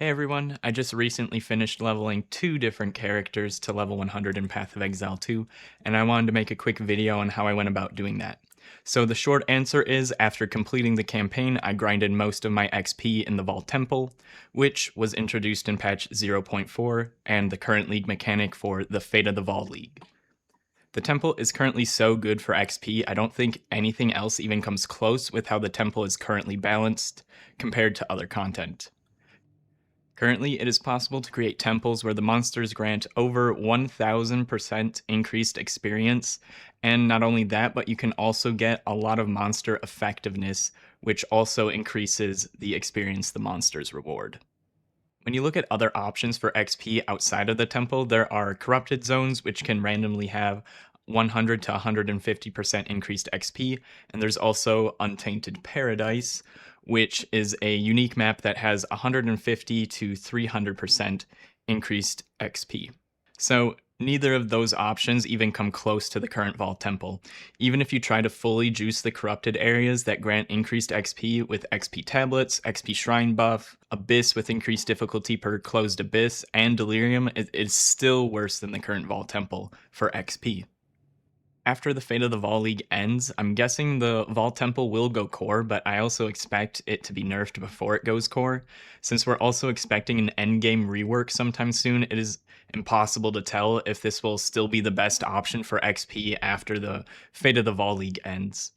Hey everyone, I just recently finished leveling two different characters to level 100 in Path of Exile 2, and I wanted to make a quick video on how I went about doing that. So the short answer is, after completing the campaign, I grinded most of my XP in the Vaal Temple, which was introduced in patch 0.4, and the current league mechanic for the Fate of the Vaal League. The temple is currently so good for XP, I don't think anything else even comes close with how the temple is currently balanced compared to other content. Currently, it is possible to create temples where the monsters grant over 1000% increased experience, and not only that, but you can also get a lot of monster effectiveness, which also increases the experience the monsters reward. When you look at other options for XP outside of the temple, there are corrupted zones, which can randomly have 100 to 150% increased XP, and there's also Untainted Paradise, which is a unique map that has 150 to 300% increased XP. So neither of those options even come close to the current Vaal Temple. Even if you try to fully juice the corrupted areas that grant increased XP with XP tablets, XP shrine buff, Abyss with increased difficulty per closed abyss, and Delirium, it is still worse than the current Vaal Temple for XP. After the Fate of the Vaal League ends, I'm guessing the Vaal Temple will go core, but I also expect it to be nerfed before it goes core. Since we're also expecting an endgame rework sometime soon, it is impossible to tell if this will still be the best option for XP after the Fate of the Vaal League ends.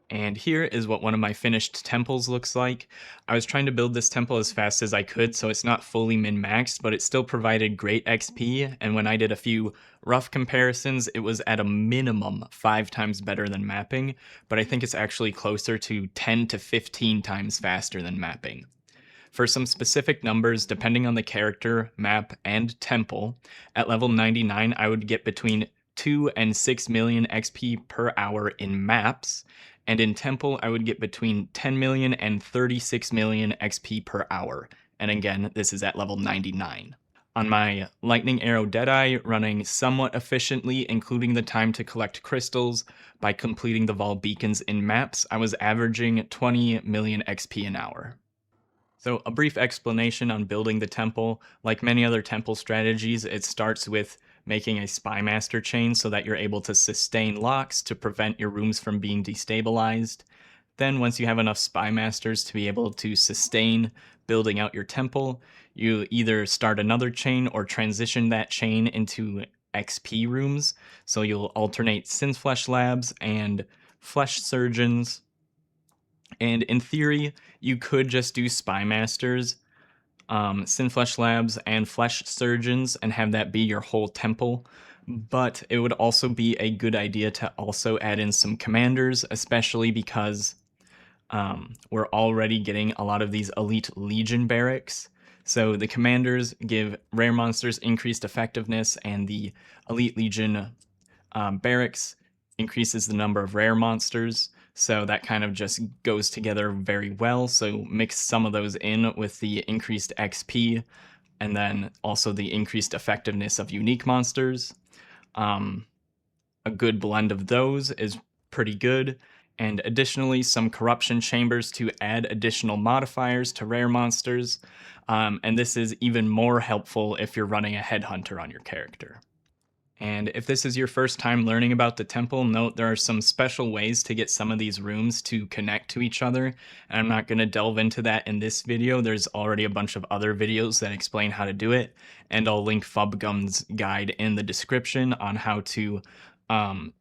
And here is what one of my finished temples looks like. I was trying to build this temple as fast as I could, so it's not fully min-maxed, but it still provided great XP, and when I did a few rough comparisons, it was at a minimum 5 times better than mapping, but I think it's actually closer to 10 to 15 times faster than mapping. For some specific numbers, depending on the character, map, and temple, at level 99 I would get between 2 and 6 million XP per hour in maps, and in temple I would get between 10 million and 36 million XP per hour, and again, this is at level 99. On my Lightning Arrow Deadeye, running somewhat efficiently, including the time to collect crystals by completing the Vaal beacons in maps, I was averaging 20 million XP an hour. So, a brief explanation on building the temple. Like many other temple strategies, it starts with making a spy master chain so that you're able to sustain locks to prevent your rooms from being destabilized. Then, once you have enough spy masters to be able to sustain building out your temple, you either start another chain or transition that chain into XP rooms. So, you'll alternate Synthflesh Labs and Flesh Surgeons, and in theory, you could just do Spy Masters, Synflesh Labs, and Flesh Surgeons and have that be your whole temple. But it would also be a good idea to also add in some commanders, especially because we're already getting a lot of these Elite Legion barracks. So the commanders give rare monsters increased effectiveness, and the Elite Legion barracks increases the number of rare monsters, so that kind of just goes together very well. So mix some of those in with the increased XP, and then also the increased effectiveness of unique monsters. A good blend of those is pretty good, and additionally some corruption chambers to add additional modifiers to rare monsters, and this is even more helpful if you're running a headhunter on your character. And if this is your first time learning about the temple, note there are some special ways to get some of these rooms to connect to each other. And I'm not going to delve into that in this video. There's already a bunch of other videos that explain how to do it. And I'll link Fubgum's guide in the description on how to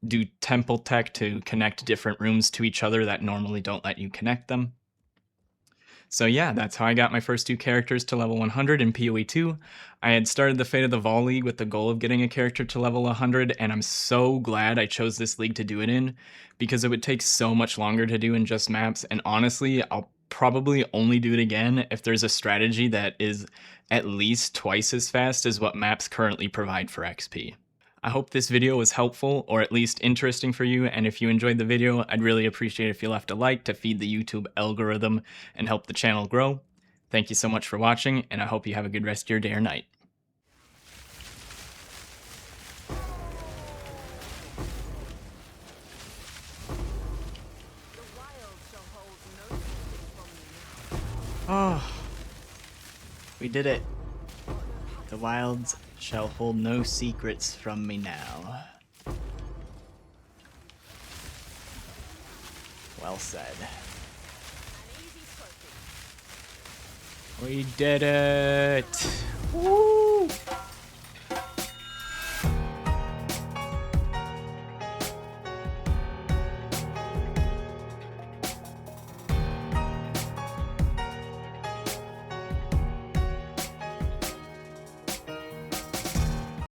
do temple tech to connect different rooms to each other that normally don't let you connect them. So yeah, that's how I got my first two characters to level 100 in PoE 2. I had started the Fate of the Vaal League with the goal of getting a character to level 100, and I'm so glad I chose this league to do it in, because it would take so much longer to do in just maps, and honestly, I'll probably only do it again if there's a strategy that is at least twice as fast as what maps currently provide for XP. I hope this video was helpful, or at least interesting for you, and if you enjoyed the video, I'd really appreciate if you left a like to feed the YouTube algorithm and help the channel grow. Thank you so much for watching, and I hope you have a good rest of your day or night. Oh, We did it. The wilds shall hold no secrets from me now. Well said. We did it! Woo!